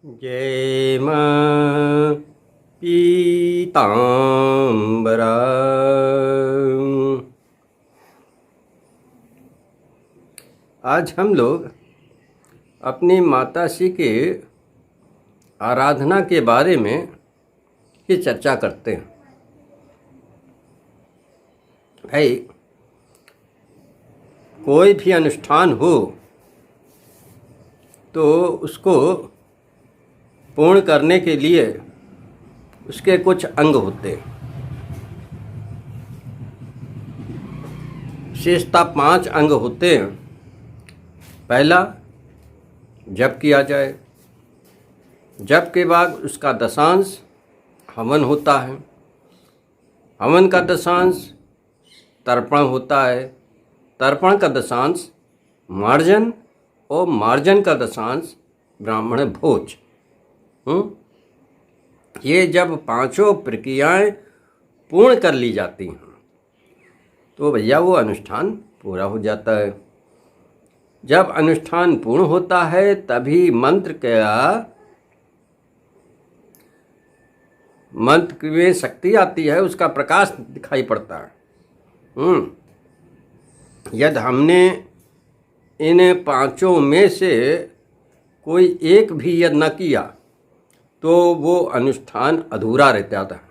जय मां पीताम्बरा। आज हम लोग अपनी माताश्री के आराधना के बारे में ही चर्चा करते हैं। भाई, कोई भी अनुष्ठान हो तो उसको पूर्ण करने के लिए उसके कुछ अंग होते हैं। विशेषता 5 अंग होते हैं। पहला, जप किया जाए। जप के बाद उसका दशांश हवन होता है। हवन का दशांश तर्पण होता है। तर्पण का दशांश मार्जन और मार्जन का दशांश ब्राह्मण भोज। ये जब 5 प्रक्रियाएं पूर्ण कर ली जाती हैं तो भैया वो अनुष्ठान पूरा हो जाता है। जब अनुष्ठान पूर्ण होता है तभी मंत्र में शक्ति आती है, उसका प्रकाश दिखाई पड़ता है। यदि हमने इन 5 में से कोई एक भी यदि न किया तो वो अनुष्ठान अधूरा रह जाता है,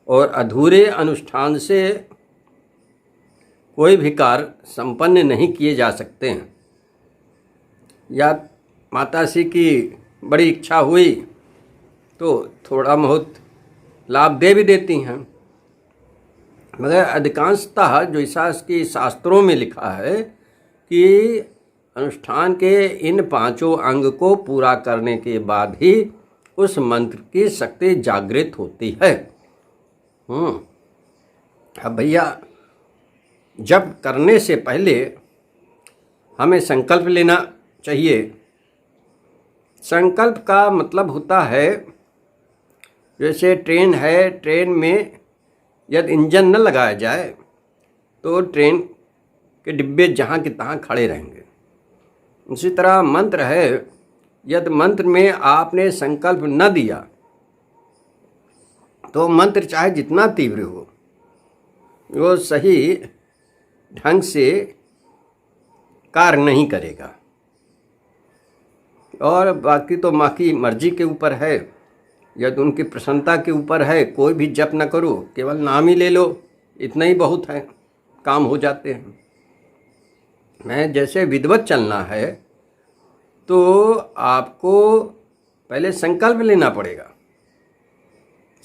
और अधूरे अनुष्ठान से कोई भी कार्य संपन्न नहीं किए जा सकते हैं। या माताश्री की बड़ी इच्छा हुई तो थोड़ा बहुत लाभ दे भी देती हैं, मगर अधिकांशतः जो की शास्त्रों में लिखा है कि अनुष्ठान के इन 5 अंग को पूरा करने के बाद ही उस मंत्र की शक्ति जागृत होती है। अब भैया, जब करने से पहले हमें संकल्प लेना चाहिए। संकल्प का मतलब होता है, जैसे ट्रेन है, ट्रेन में यदि इंजन न लगाया जाए तो ट्रेन के डिब्बे जहाँ के तहाँ खड़े रहेंगे। उसी तरह मंत्र है, यदि मंत्र में आपने संकल्प न दिया तो मंत्र चाहे जितना तीव्र हो वो सही ढंग से कार्य नहीं करेगा। और बाकी तो माँ की मर्जी के ऊपर है, यदि उनकी प्रसन्नता के ऊपर है। कोई भी जप न करो, केवल नाम ही ले लो, इतना ही बहुत है, काम हो जाते हैं। मैं जैसे विधिवत चलना है तो आपको पहले संकल्प लेना पड़ेगा।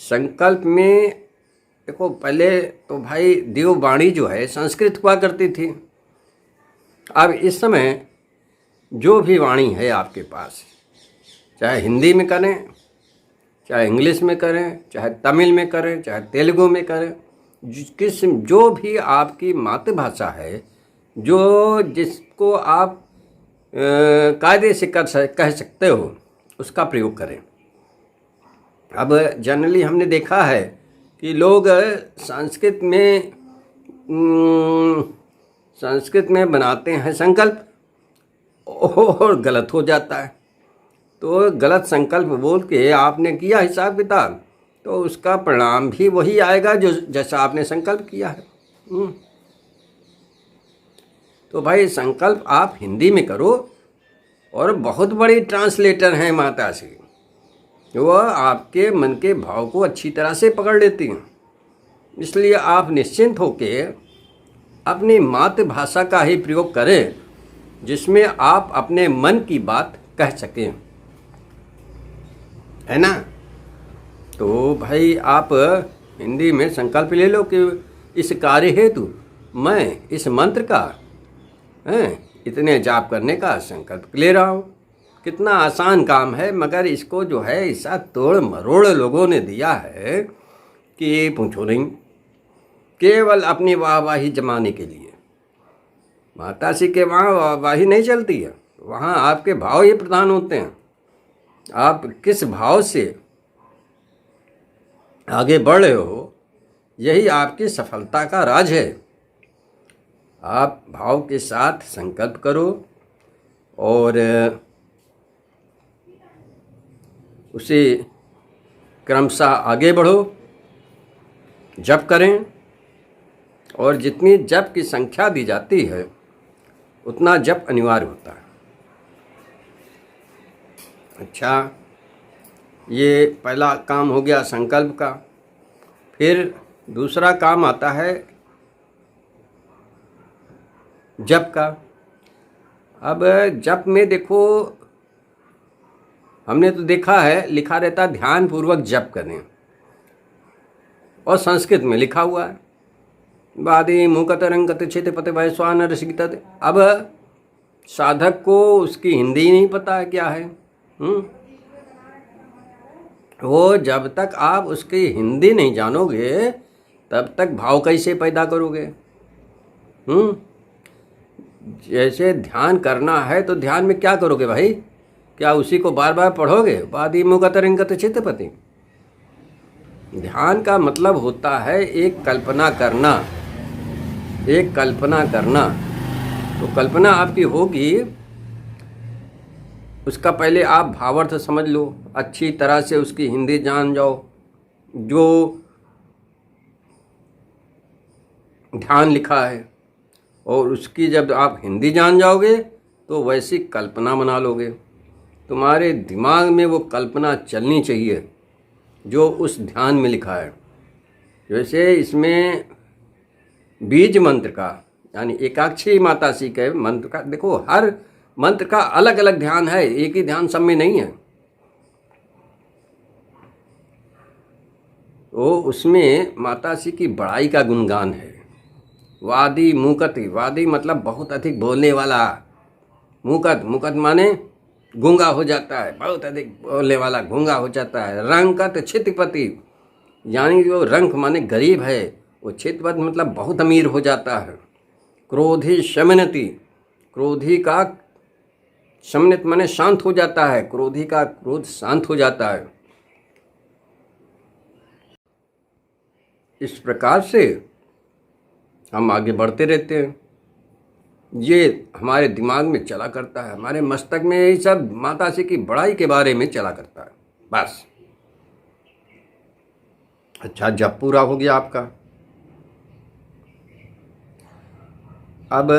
संकल्प में देखो, पहले तो भाई देववाणी जो है संस्कृत हुआ करती थी। अब इस समय जो भी वाणी है आपके पास, चाहे हिंदी में करें, चाहे इंग्लिश में करें, चाहे तमिल में करें, चाहे तेलुगु में करें, जो भी आपकी मातृभाषा है, जो जिसको आप कायदे से कह सकते हो, उसका प्रयोग करें। अब जनरली हमने देखा है कि लोग संस्कृत में बनाते हैं संकल्प और गलत हो जाता है। तो गलत संकल्प बोल के आपने किया हिसाब किताब, तो उसका परिणाम भी वही आएगा जो जैसा आपने संकल्प किया है। तो भाई, संकल्प आप हिंदी में करो, और बहुत बड़ी ट्रांसलेटर हैं माताश्री, वो आपके मन के भाव को अच्छी तरह से पकड़ लेती हैं। इसलिए आप निश्चिंत होके अपनी मातृभाषा का ही प्रयोग करें, जिसमें आप अपने मन की बात कह सकें, है ना। तो भाई, आप हिंदी में संकल्प ले लो कि इस कार्य हेतु मैं इस मंत्र का इतने जाप करने का संकल्प ले रहा हूँ। कितना आसान काम है, मगर इसको जो है ऐसा तोड़ मरोड़ लोगों ने दिया है कि पूछो नहीं। केवल अपनी वाहवाही जमाने के लिए। माताश्री के वहाँ वाहवाही नहीं चलती है, वहाँ आपके भाव ही प्रधान होते हैं। आप किस भाव से आगे बढ़ रहे हो, यही आपकी सफलता का राज है। आप भाव के साथ संकल्प करो और उसे क्रमशः आगे बढ़ो, जप करें, और जितनी जप की संख्या दी जाती है उतना जप अनिवार्य होता है। अच्छा, ये पहला काम हो गया संकल्प का। फिर दूसरा काम आता है जप का। अब जप में देखो, हमने तो देखा है लिखा रहता ध्यान पूर्वक जप करें, और संस्कृत में लिखा हुआ है वादी मुकतरंगत चित पते वैश्वान ऋषित। अब साधक को उसकी हिंदी नहीं पता है क्या है। वो जब तक आप उसकी हिंदी नहीं जानोगे तब तक भाव कैसे पैदा करोगे। जैसे ध्यान करना है तो ध्यान में क्या करोगे भाई, क्या उसी को बार बार पढ़ोगे? वादी मुकतरंगत चित्तपति। ध्यान का मतलब होता है एक कल्पना करना, एक कल्पना करना। तो कल्पना आपकी होगी, उसका पहले आप भावार्थ समझ लो, अच्छी तरह से उसकी हिंदी जान जाओ। जो ध्यान लिखा है और उसकी जब आप हिंदी जान जाओगे तो वैसी कल्पना बना लोगे। तुम्हारे दिमाग में वो कल्पना चलनी चाहिए जो उस ध्यान में लिखा है। जैसे इसमें बीज मंत्र का यानी एकाक्षी मातासी के मंत्र का, देखो हर मंत्र का अलग अलग ध्यान है, एक ही ध्यान सब में नहीं है। तो उसमें मातासी की बड़ाई का गुणगान है। वादी मूकति, वादी मतलब बहुत अधिक बोलने वाला, मूकत, मूकत माने गूंगा हो जाता है, बहुत अधिक बोलने वाला गूंगा हो जाता है। रंकत छितपति, यानी जो रंक माने गरीब है, वो छितपत मतलब बहुत अमीर हो जाता है। क्रोधी शमनति, क्रोधी का शमनत माने शांत हो जाता है, क्रोधी का क्रोध शांत हो जाता है। इस प्रकार से हम आगे बढ़ते रहते हैं। ये हमारे दिमाग में चला करता है, हमारे मस्तक में ये सब माताजी की बड़ाई के बारे में चला करता है बस। अच्छा, जब पूरा हो गया आपका, अब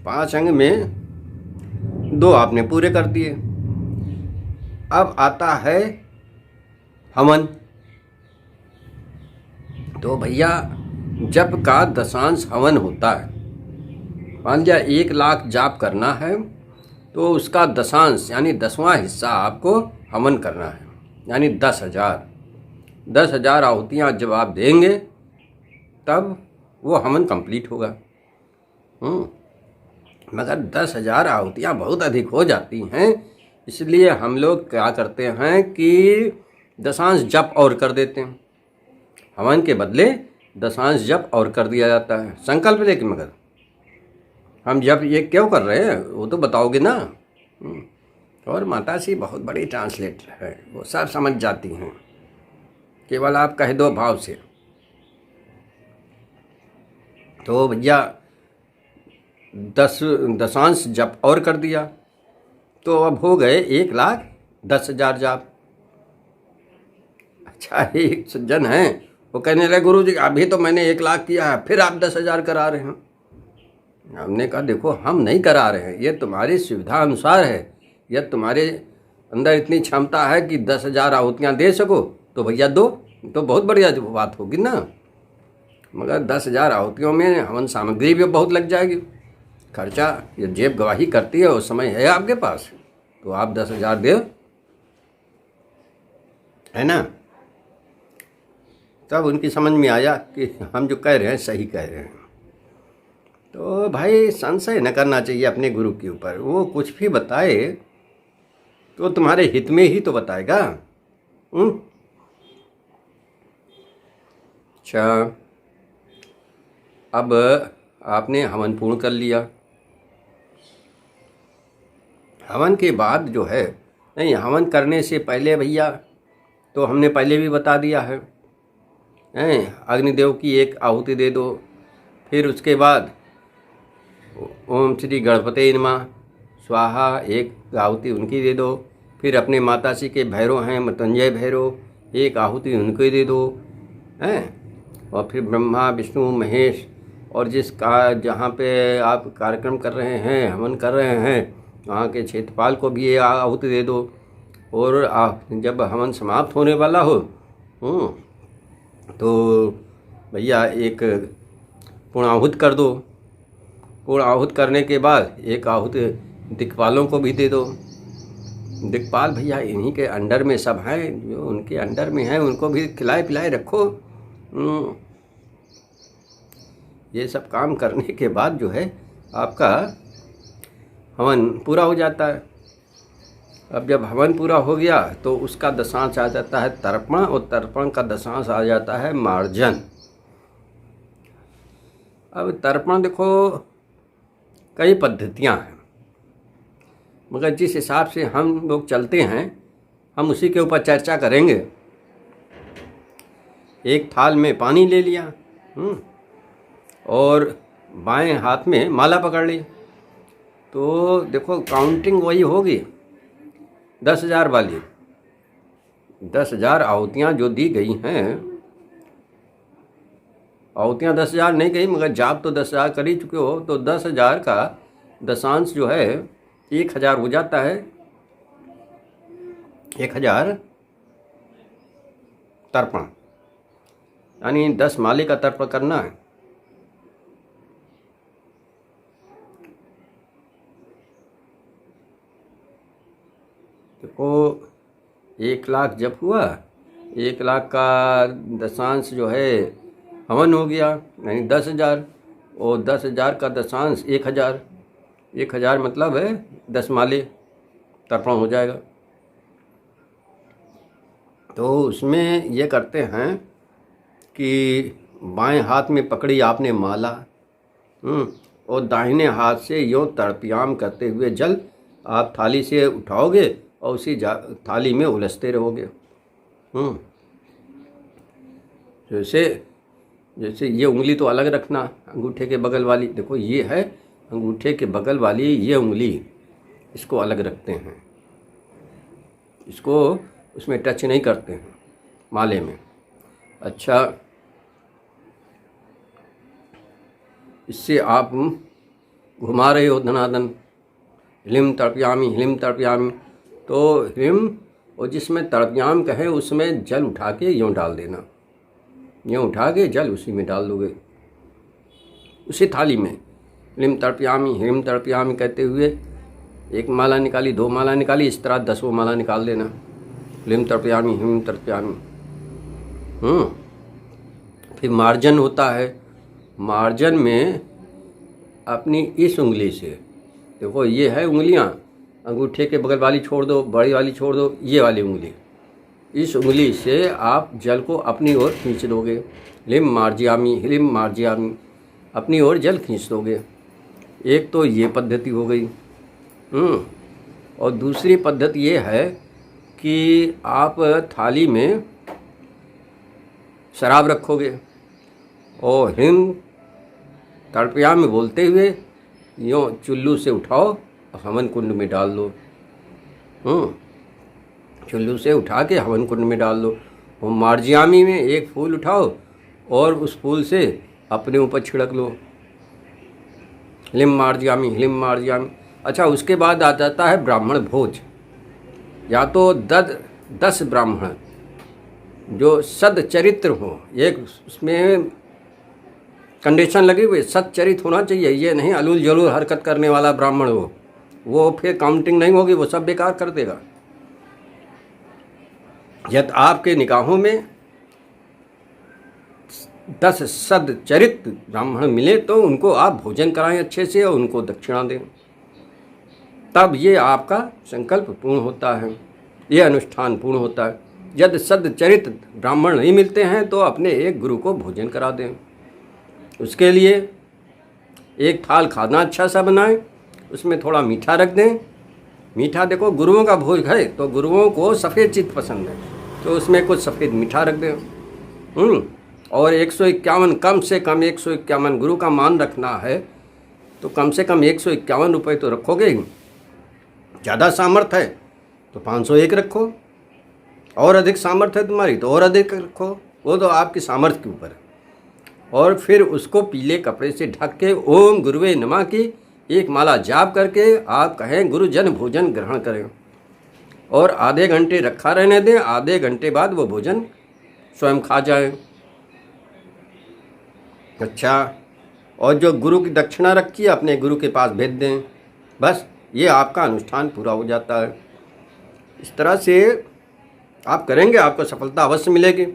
5 अंग में 2 आपने पूरे कर दिए। अब आता है हवन। तो भैया जप का दशांश हवन होता है। मान लिया 1 लाख जाप करना है तो उसका दशांश यानी 10वां हिस्सा आपको हवन करना है, यानी 10,000 आहुतियाँ जब आप देंगे तब वो हवन कंप्लीट होगा। मगर 10,000 आहुतियाँ बहुत अधिक हो जाती हैं, इसलिए हम लोग क्या करते हैं कि दशांश जप और कर देते हैं। हवन के बदले दशांश जप और कर दिया जाता है संकल्प लेके। मगर हम जप ये क्यों कर रहे हैं वो तो बताओगे ना। और माताजी बहुत बड़ी ट्रांसलेटर है, वो सब समझ जाती हैं, केवल आप कह दो भाव से। तो भैया 10 दशांश जप और कर दिया तो अब हो गए 1,10,000 जाप। अच्छा, एक सज्जन है वो कहने लगे गुरुजी अभी तो मैंने 1 लाख किया है, फिर आप 10,000 करा रहे हैं। हमने कहा देखो हम नहीं करा रहे हैं, ये तुम्हारी सुविधा अनुसार है। यह तुम्हारे अंदर इतनी क्षमता है कि 10,000 आहुतियाँ दे सको तो भैया दो, तो बहुत बढ़िया बात होगी ना। मगर 10,000 आहुतियों में हवन सामग्री भी बहुत लग जाएगी, खर्चा। ये जेब गवाही करती है, उस समय है आपके पास तो आप 10,000 दे, है ना। तब उनकी समझ में आया कि हम जो कह रहे हैं सही कह रहे हैं। तो भाई संशय न करना चाहिए अपने गुरु के ऊपर, वो कुछ भी बताए तो तुम्हारे हित में ही तो बताएगा। अच्छा, अब आपने हवन पूर्ण कर लिया। हवन के बाद जो है, नहीं हवन करने से पहले भैया तो हमने पहले भी बता दिया है, अग्निदेव की 1 आहुति दे दो। फिर उसके बाद ओम श्री गणपते नमः स्वाहा 1 आहुति उनकी दे दो। फिर अपने माताजी के भैरव हैं मृत्युंजय भैरव, एक आहुति उनको ही दे दो हैं। और फिर ब्रह्मा विष्णु महेश और जहाँ पे आप कार्यक्रम कर रहे हैं, हवन कर रहे हैं, वहाँ के क्षेत्रपाल को भी ये आहुति दे दो। और जब हवन समाप्त होने वाला हो तो भैया एक पूर्णाहुत कर दो। पूर्णाहुत करने के बाद एक आहुति दिक्पालों को भी दे दो। दिक्पाल भैया इन्हीं के अंडर में सब हैं, जो उनके अंडर में हैं उनको भी खिलाए पिलाए रखो। ये सब काम करने के बाद जो है आपका हवन पूरा हो जाता है। अब जब हवन पूरा हो गया तो उसका दशांश आ जाता है तर्पण, और तर्पण का दशांश आ जाता है मार्जन। अब तर्पण देखो कई पद्धतियां हैं, मगर जिस हिसाब से हम लोग चलते हैं हम उसी के ऊपर चर्चा करेंगे। एक थाल में पानी ले लिया और बाएं हाथ में माला पकड़ ली, तो देखो काउंटिंग वही होगी 10,000 वाली। 10,000 आहुतियाँ जो दी गई हैं, आहुतियाँ 10,000 नहीं गई मगर जाप तो 10,000 कर ही चुके हो, तो 10,000 का दशांश जो है 1,000 हो जाता है। 1,000 तर्पण, यानी 10 माले का तर्पण करना है। देखो 1,00,000 जब हुआ, 1,00,000 का दशांश जो है हवन हो गया, यानी 10,000, और 10,000 का दशांश 1,000। 1,000 मतलब है 10 माले तर्पण हो जाएगा। तो उसमें ये करते हैं कि बाएं हाथ में पकड़ी आपने माला और दाहिने हाथ से यूँ तर्पयाम करते हुए जल आप थाली से उठाओगे और उसी थाली में उलझते रहोगे। जैसे ये उंगली तो अलग रखना, अंगूठे के बगल वाली, देखो ये है अंगूठे के बगल वाली ये उंगली, इसको अलग रखते हैं, इसको उसमें टच नहीं करते हैं माले में। अच्छा, इससे आप घुमा रहे हो धनाधन, ह्लीं तर्पयामि, तो ह्लीं और जिसमें तर्पयाम कहे उसमें जल उठा के यूँ डाल देना, यूँ उठा के जल उसी में डाल दोगे, उसी थाली में। ह्लीं तर्पयामि कहते हुए एक माला निकाली, 2 माला निकाली, इस तरह 10 माला निकाल देना। ह्लीं तर्पयामि। फिर मार्जन होता है। मार्जन में अपनी इस उंगली से, देखो ये है उंगलियां, अंगूठे के बगल वाली छोड़ दो, बड़ी वाली छोड़ दो, ये वाली उंगली, इस उंगली से आप जल को अपनी ओर खींच दोगे। ह्लीं मार्जयामि, अपनी ओर जल खींच दोगे। एक तो ये पद्धति हो गई। और दूसरी पद्धति ये है कि आप थाली में शराब रखोगे और ह्लीं तर्पयामि बोलते हुए यूँ चुल्लू से उठाओ और हवन कुंड में डाल दो। चुल्लू से उठा के हवन कुंड में डाल दो। और मार्जयामि में एक फूल उठाओ और उस फूल से अपने ऊपर छिड़क लो। ह्लीं मार्जयामि। अच्छा, उसके बाद आ जाता है ब्राह्मण भोज। या तो 10 ब्राह्मण जो सदचरित्र हो, एक उसमें कंडीशन लगी हुई, सच्चरित होना चाहिए, ये नहीं अलूल जलूल हरकत करने वाला ब्राह्मण हो, वो फिर काउंटिंग नहीं होगी, वो सब बेकार कर देगा। यदि आपके निगाहों में 10 सदचरित ब्राह्मण मिले तो उनको आप भोजन कराएं अच्छे से और उनको दक्षिणा दें, तब ये आपका संकल्प पूर्ण होता है, ये अनुष्ठान पूर्ण होता है। यदि सदचरित ब्राह्मण नहीं मिलते हैं तो अपने एक गुरु को भोजन करा दें। उसके लिए एक थाल खाना अच्छा सा बनाएं, उसमें थोड़ा मीठा रख दें। मीठा देखो गुरुओं का भोज है तो गुरुओं को सफ़ेद चीज़ पसंद है, तो उसमें कुछ सफ़ेद मीठा रख दें। और 151, कम से कम 151 गुरु का मान रखना है तो कम से कम 151 रुपये तो रखोगे ही। ज़्यादा सामर्थ्य है तो 501 रखो, और अधिक सामर्थ्य है तुम्हारी तो और अधिक रखो, वो तो आपकी सामर्थ्य के ऊपर है। और फिर उसको पीले कपड़े से ढक के ओम गुरुवे नमः की एक माला जाप करके आप कहें गुरुजन भोजन ग्रहण करें, और आधे घंटे रखा रहने दें। आधे घंटे बाद वो भोजन स्वयं खा जाए। अच्छा, और जो गुरु की दक्षिणा रखी है अपने गुरु के पास भेज दें। बस ये आपका अनुष्ठान पूरा हो जाता है। इस तरह से आप करेंगे, आपको सफलता अवश्य मिलेगी।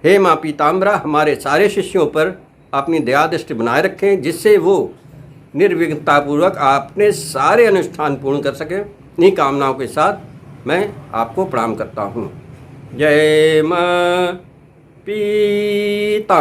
हे माँ पीताम्बरा, हमारे सारे शिष्यों पर अपनी दया दृष्टि बनाए रखें, जिससे वो निर्विघ्नतापूर्वक अपने सारे अनुष्ठान पूर्ण कर सकें। इन्हीं कामनाओं के साथ मैं आपको प्रणाम करता हूँ। जय माँ पीताम्बरा।